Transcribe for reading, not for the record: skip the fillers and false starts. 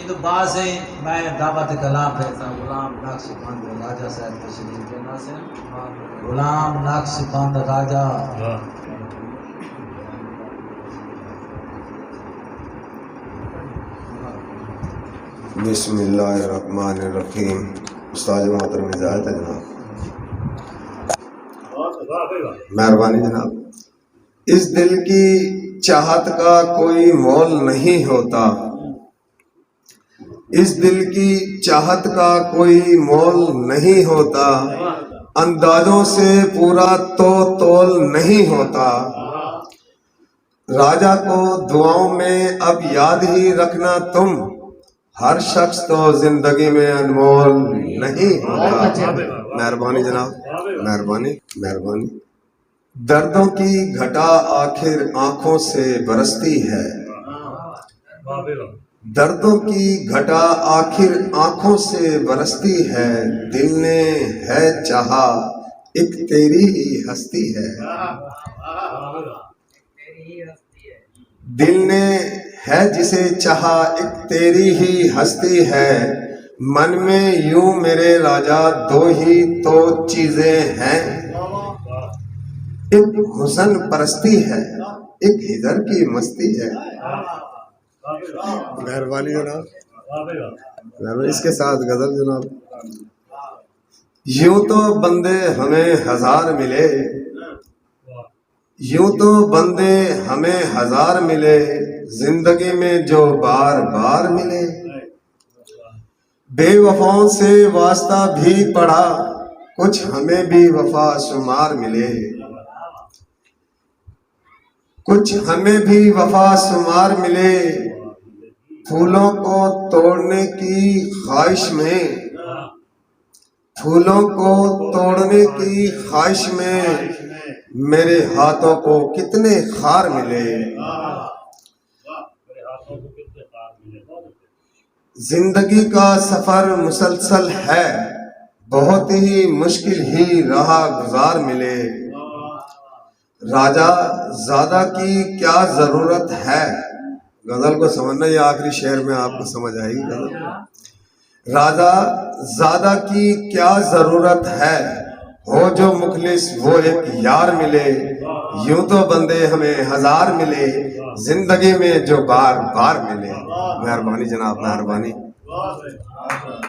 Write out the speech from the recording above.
یہ تو بعض ہے میں دعوت کلام کہتا ہوں غلام نقش بند راجہ صاحب تشریف کے نا سے غلام نقش بند راجہ بسم اللہ الرحمن الرحیم. استاد محترم ہدایت ہے جناب، مہربانی جناب. اس دل کی چاہت کا کوئی مول نہیں ہوتا، اس دل کی چاہت کا کوئی مول نہیں ہوتا، اندازوں سے پورا تو تول نہیں ہوتا. راجہ کو دعاؤں میں اب یاد ہی رکھنا تم، ہر شخص تو زندگی میں انمول نہیں ہوتا. مہربانی جناب، مہربانی مہربانی. دردوں کی گھٹا آخر آنکھوں سے برستی ہے، دردوں کی گھٹا آخر آنکھوں سے برستی ہے. دل نے ہے چاہا ایک تیری ہی ہستی ہے، دل نے ہے جسے چاہا ایک تیری ہی ہستی ہے. من میں یوں میرے راجا دو ہی تو چیزیں ہیں، ایک حسن پرستی ہے، ایک ہدر کی مستی ہے. مہربانی جناب، مہربانی. اس کے ساتھ غزل جناب. یوں تو بندے ہمیں ہزار ملے، یوں تو بندے ہمیں ہزار ملے، زندگی میں جو بار بار ملے. بے وفاؤں سے واسطہ بھی پڑا، کچھ ہمیں بھی وفا شمار ملے، کچھ ہمیں بھی وفا شمار ملے. پھولوں کو توڑنے کی خواہش میں، پھولوں کو توڑنے کی خواہش میں میرے ہاتھوں کو کتنے خار ملے. زندگی کا سفر مسلسل ہے، بہت ہی مشکل ہی راہ گزار ملے. راجہ زادہ کی کیا ضرورت ہے، غزل کو سمجھنا، یہ آخری شعر میں آپ کو سمجھ آئے گی غزل. راجہ زادہ کی کیا ضرورت ہے، ہو جو مخلص وہ ایک یار ملے. یوں تو بندے ہمیں ہزار ملے، زندگی میں جو بار بار ملے. مہربانی جناب، مہربانی.